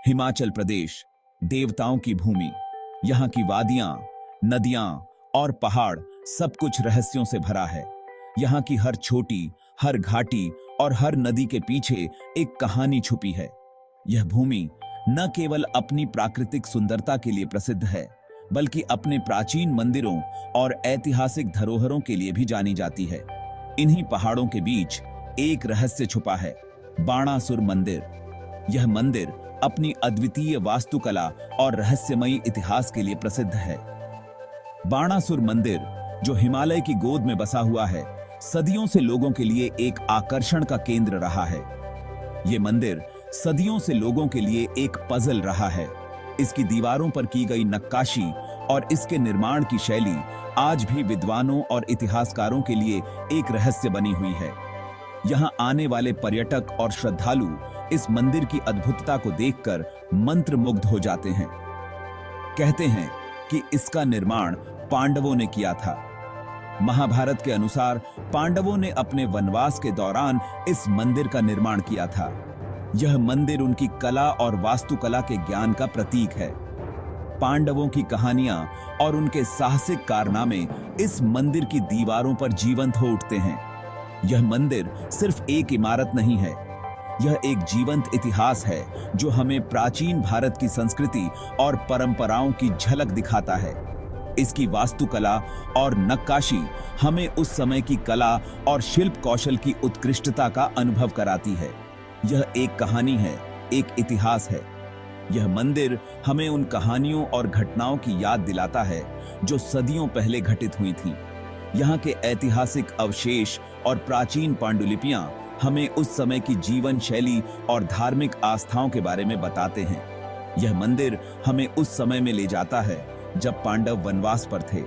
हिमाचल प्रदेश देवताओं की भूमि। यहाँ की वादियां, नदियां और पहाड़ सब कुछ रहस्यों से भरा है। यहाँ की हर छोटी, हर घाटी और हर नदी के पीछे एक कहानी छुपी है। यह भूमि न केवल अपनी प्राकृतिक सुंदरता के लिए प्रसिद्ध है, बल्कि अपने प्राचीन मंदिरों और ऐतिहासिक धरोहरों के लिए भी जानी जाती है। इन्हीं पहाड़ों के बीच एक रहस्य छुपा है, बाणासुर मंदिर। यह मंदिर अपनी अद्वितीय वास्तुकला और रहस्यमयी इतिहास के लिए प्रसिद्ध है। बाणासुर मंदिर, जो हिमालय की गोद में बसा हुआ है, सदियों से लोगों के लिए एक आकर्षण का केंद्र रहा है। यह मंदिर सदियों से लोगों के लिए एक पजल रहा है। इसकी दीवारों पर की गई नक्काशी और इसके निर्माण की शैली आज भी विद्वानों और इतिहासकारों के लिए एक रहस्य बनी हुई है। यहां आने वाले पर्यटक और श्रद्धालु इस मंदिर की अद्भुतता को देखकर मंत्रमुग्ध हो जाते हैं। कहते हैं कि इसका निर्माण पांडवों ने किया था। महाभारत के अनुसार पांडवों ने अपने वनवास के दौरान इस मंदिर का निर्माण किया था। यह मंदिर उनकी कला और वास्तुकला के ज्ञान का प्रतीक है। पांडवों की कहानियां और उनके साहसिक कारनामे इस मंदिर की दीवारों पर जीवंत हो उठते हैं। यह मंदिर सिर्फ एक इमारत नहीं है, यह एक जीवंत इतिहास है जो हमें प्राचीन भारत की संस्कृति और परंपराओं की झलक दिखाता है। इसकी वास्तुकला और नक्काशी हमें उस समय की कला और शिल्प कौशल की उत्कृष्टता का अनुभव कराती है। यह एक कहानी है, एक इतिहास है। यह मंदिर हमें उन कहानियों और घटनाओं की याद दिलाता है जो सदियों पहले घटित हुई थीं। यहाँ के ऐतिहासिक अवशेष और प्राचीन पांडुलिपियां हमें उस समय की जीवन शैली और धार्मिक आस्थाओं के बारे में बताते हैं। यह मंदिर हमें उस समय में ले जाता है जब पांडव वनवास पर थे।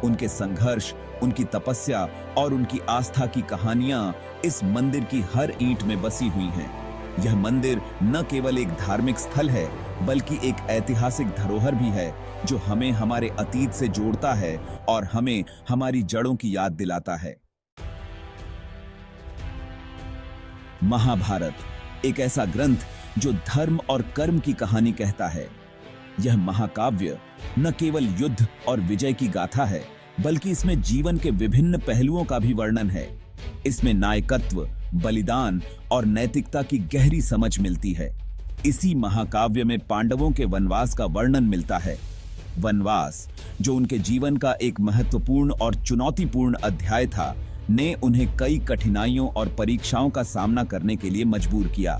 उनके संघर्ष, उनकी तपस्या और उनकी आस्था की कहानियां इस मंदिर की हर ईंट में बसी हुई हैं। यह मंदिर न केवल एक धार्मिक स्थल है, बल्कि एक ऐतिहासिक धरोहर भी है जो हमें हमारे अतीत से जोड़ता है और हमें हमारी जड़ों की याद दिलाता है। महाभारत एक ऐसा ग्रंथ जो धर्म और कर्म की कहानी कहता है। यह महाकाव्य न केवल युद्ध और विजय की गाथा है, बल्कि इसमें जीवन के विभिन्न पहलुओं का भी वर्णन है। इसमें नायकत्व, बलिदान और नैतिकता की गहरी समझ मिलती है। इसी महाकाव्य में पांडवों के वनवास का वर्णन मिलता है। वनवास, जो उनके जीवन का एक महत्वपूर्ण और चुनौतीपूर्ण अध्याय था, ने उन्हें कई कठिनाइयों और परीक्षाओं का सामना करने के लिए मजबूर किया।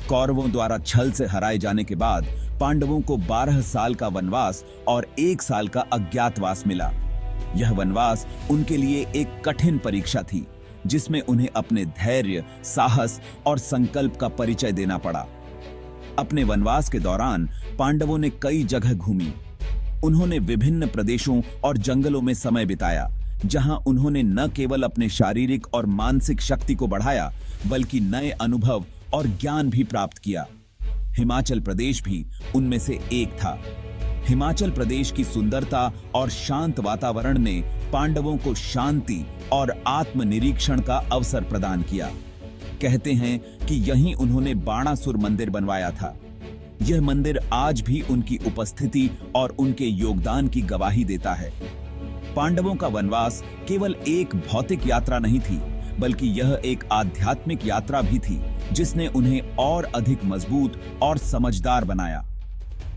कौरवों द्वारा छल से हराए जाने के बाद पांडवों को 12 साल का वनवास और 1 साल का अज्ञातवास मिला। यह वनवास उनके लिए एक कठिन परीक्षा थी, जिसमें उन्हें अपने धैर्य, साहस और संकल्प का परिचय देना पड़ा। अपने वनवास के दौरान पांडवों ने कई जगह घूमी। उन्होंने विभिन्न प्रदेशों और जंगलों में समय बिताया, जहां उन्होंने न केवल अपने शारीरिक और मानसिक शक्ति को बढ़ाया, बल्कि नए अनुभव और ज्ञान भी प्राप्त किया। हिमाचल प्रदेश भी उनमें से एक था। हिमाचल प्रदेश की सुंदरता और शांत वातावरण ने पांडवों को शांति और आत्मनिरीक्षण का अवसर प्रदान किया। कहते हैं कि यहीं उन्होंने बाणासुर मंदिर बनवाया था। यह मंदिर आज भी उनकी उपस्थिति और उनके योगदान की गवाही देता है। पांडवों का वनवास केवल एक भौतिक यात्रा नहीं थी, बल्कि यह एक आध्यात्मिक यात्रा भी थी, जिसने उन्हें और अधिक मजबूत और समझदार बनाया।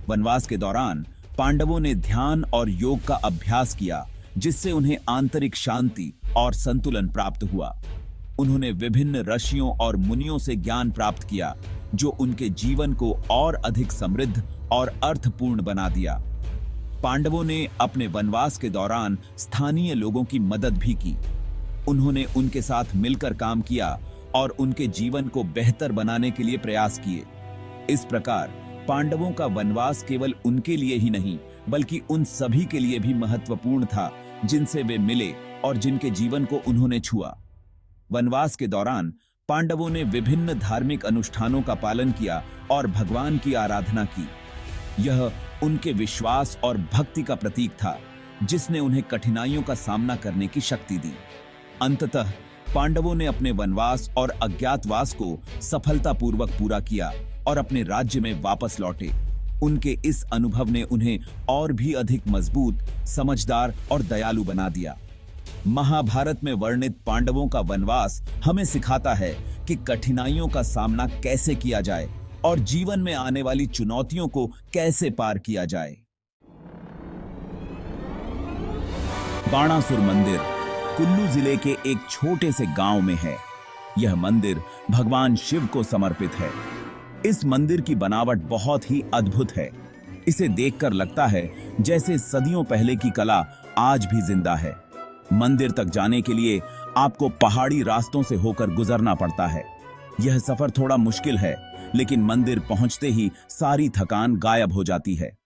वनवास के दौरान पांडवों ने ध्यान और योग का अभ्यास किया, जिससे उन्हें आंतरिक शांति और संतुलन प्राप्त हुआ। उन्होंने विभिन्न ऋषियों और मुनियों से ज्ञान प्राप्त किया, जो उनके जीवन को और अधिक समृद्ध और अर्थपूर्ण बना दिया। पांडवों ने अपने वनवास के दौरान स्थानीय लोगों की मदद भी की। उन्होंने उनके साथ मिलकर काम किया और उनके जीवन को बेहतर बनाने के लिए प्रयास किए। इस प्रकार पांडवों का वनवास केवल उनके लिए ही नहीं, बल्कि उन सभी के लिए भी महत्वपूर्ण था, जिनसे वे मिले और जिनके जीवन को उन्होंने छुआ। वनवास के दौरान पांडवों ने विभिन्न धार्मिक अनुष्ठानों का पालन किया और भगवान की आराधना की। यह उनके विश्वास और भक्ति का प्रतीक था, जिसने उन्हें कठिनाइयों का सामना करने की शक्ति दी। अंततः पांडवों ने अपने वनवास और अज्ञातवास को सफलतापूर्वक पूरा किया और अपने राज्य में वापस लौटे। उनके इस अनुभव ने उन्हें और भी अधिक मजबूत, समझदार और दयालु बना दिया। महाभारत में वर्णित पांडवों का वनवास हमें सिखाता है कि कठिनाइयों का सामना कैसे किया जाए और जीवन में आने वाली चुनौतियों को कैसे पार किया जाए। बाणासुर मंदिर कुल्लू जिले के एक छोटे से गांव में है। यह मंदिर भगवान शिव को समर्पित है। इस मंदिर की बनावट बहुत ही अद्भुत है। इसे देखकर लगता है जैसे सदियों पहले की कला आज भी जिंदा है। मंदिर तक जाने के लिए आपको पहाड़ी रास्तों से होकर गुजरना पड़ता है। यह सफर थोड़ा मुश्किल है, लेकिन मंदिर पहुंचते ही सारी थकान गायब हो जाती है।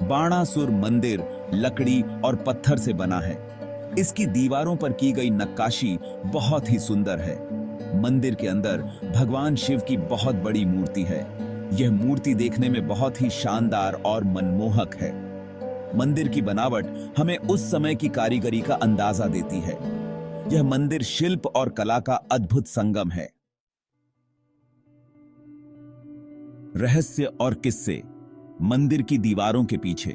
बाणासुर मंदिर लकड़ी और पत्थर से बना है। इसकी दीवारों पर की गई नक्काशी बहुत ही सुंदर है। मंदिर के अंदर भगवान शिव की बहुत बड़ी मूर्ति है। यह मूर्ति देखने में बहुत ही शानदार और मनमोहक है। मंदिर की बनावट हमें उस समय की कारीगरी का अंदाजा देती है। यह मंदिर शिल्प और कला का अद्भुत संगम है। रहस्य और किस्से मंदिर की दीवारों के पीछे।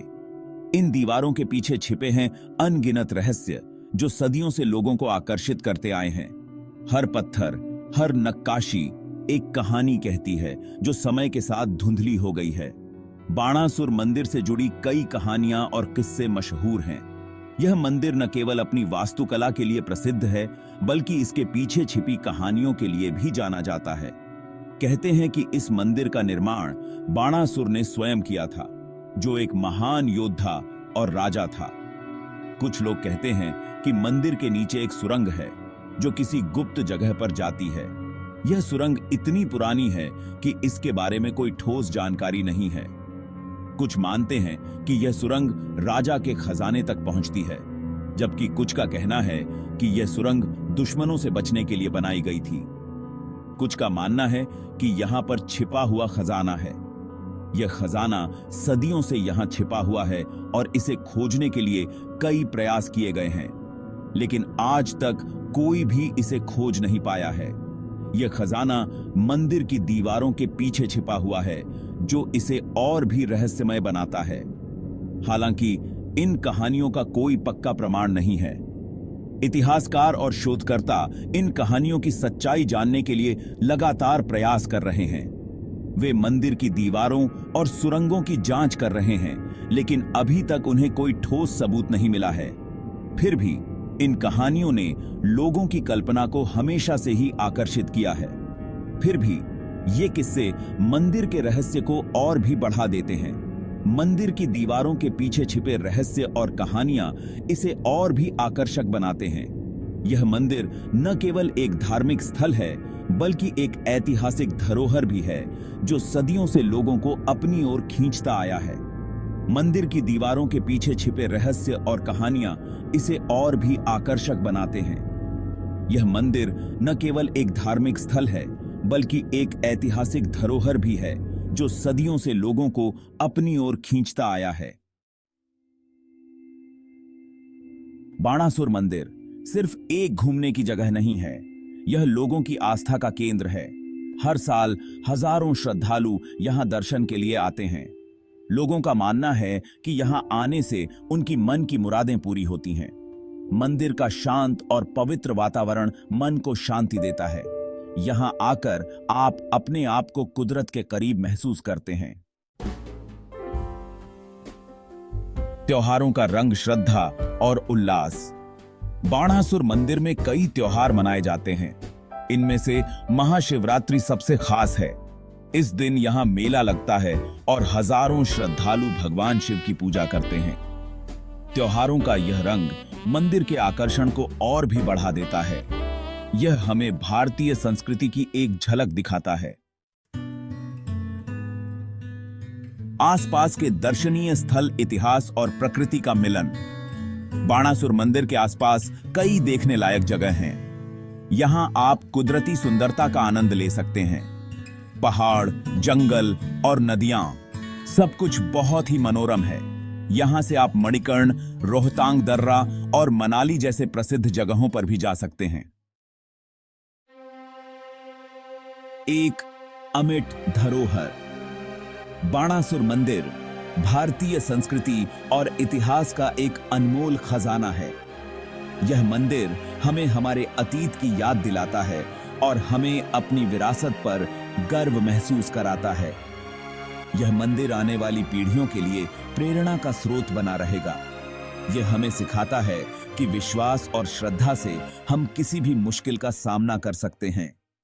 इन दीवारों के पीछे छिपे हैं अनगिनत रहस्य जो सदियों से लोगों को आकर्षित करते आए हैं। हर पत्थर, हर नक्काशी एक कहानी कहती है जो समय के साथ धुंधली हो गई है। बाणासुर मंदिर से जुड़ी कई कहानियां और किस्से मशहूर हैं। यह मंदिर न केवल अपनी वास्तुकला के लिए प्रसिद्ध है, बल्कि इसके पीछे छिपी कहानियों के लिए भी जाना जाता है। कहते हैं कि इस मंदिर का निर्माण बाणासुर ने स्वयं किया था, जो एक महान योद्धा और राजा था। कुछ लोग कहते हैं कि मंदिर के नीचे एक सुरंग है जो किसी गुप्त जगह पर जाती है। यह सुरंग इतनी पुरानी है कि इसके बारे में कोई ठोस जानकारी नहीं है। कुछ मानते हैं कि यह सुरंग राजा के खजाने तक पहुंचती है, जबकि कुछ का कहना है कि यह सुरंग दुश्मनों से बचने के लिए बनाई गई थी। कुछ का मानना है कि यहां पर छिपा हुआ खजाना है। यह खजाना सदियों से यहां छिपा हुआ है और इसे खोजने के लिए कई प्रयास किए गए हैं, लेकिन आज तक कोई भी इसे खोज नहीं पाया है। यह खजाना मंदिर की दीवारों के पीछे छिपा हुआ है, जो इसे और भी रहस्यमय बनाता है। हालांकि इन कहानियों का कोई पक्का प्रमाण नहीं है। इतिहासकार और शोधकर्ता इन कहानियों की सच्चाई जानने के लिए लगातार प्रयास कर रहे हैं। वे मंदिर की दीवारों और सुरंगों की जांच कर रहे हैं, लेकिन अभी तक उन्हें कोई ठोस सबूत नहीं मिला है। फिर भी इन कहानियों ने लोगों की कल्पना को हमेशा से ही आकर्षित किया है। फिर भी ये किस्से मंदिर के रहस्य को और भी बढ़ा देते हैं। मंदिर की दीवारों के पीछे छिपे रहस्य और कहानियां इसे और भी आकर्षक बनाते हैं। यह मंदिर न केवल एक धार्मिक स्थल है, बल्कि एक ऐतिहासिक धरोहर भी है जो सदियों से लोगों को अपनी ओर खींचता आया है। मंदिर की दीवारों के पीछे छिपे रहस्य और कहानियां इसे और भी आकर्षक बनाते हैं। यह मंदिर न केवल एक धार्मिक स्थल है, बल्कि एक ऐतिहासिक धरोहर भी है जो सदियों से लोगों को अपनी ओर खींचता आया है। बाणासुर मंदिर सिर्फ एक घूमने की जगह नहीं है, यह लोगों की आस्था का केंद्र है। हर साल हजारों श्रद्धालु यहां दर्शन के लिए आते हैं। लोगों का मानना है कि यहां आने से उनकी मन की मुरादें पूरी होती हैं। मंदिर का शांत और पवित्र वातावरण मन को शांति देता है। यहां आकर आप अपने आप को कुदरत के करीब महसूस करते हैं। त्योहारों का रंग, श्रद्धा और उल्लास। बाणासुर मंदिर में कई त्योहार मनाए जाते हैं। इनमें से महाशिवरात्रि सबसे खास है। इस दिन यहां मेला लगता है और हजारों श्रद्धालु भगवान शिव की पूजा करते हैं। त्योहारों का यह रंग मंदिर के आकर्षण को और भी बढ़ा देता है। यह हमें भारतीय संस्कृति की एक झलक दिखाता है। आसपास के दर्शनीय स्थल, इतिहास और प्रकृति का मिलन। बाणासुर मंदिर के आसपास कई देखने लायक जगह हैं। यहां आप कुदरती सुंदरता का आनंद ले सकते हैं। पहाड़, जंगल और नदियां, सब कुछ बहुत ही मनोरम है। यहां से आप मणिकर्ण, रोहतांग दर्रा और मनाली जैसे प्रसिद्ध जगहों पर भी जा सकते हैं। एक अमिट धरोहर। बाणासुर मंदिर भारतीय संस्कृति और इतिहास का एक अनमोल खजाना है। यह मंदिर हमें हमारे अतीत की याद दिलाता है और हमें अपनी विरासत पर गर्व महसूस कराता है। यह मंदिर आने वाली पीढ़ियों के लिए प्रेरणा का स्रोत बना रहेगा। यह हमें सिखाता है कि विश्वास और श्रद्धा से हम किसी भी मुश्किल का सामना कर सकते हैं।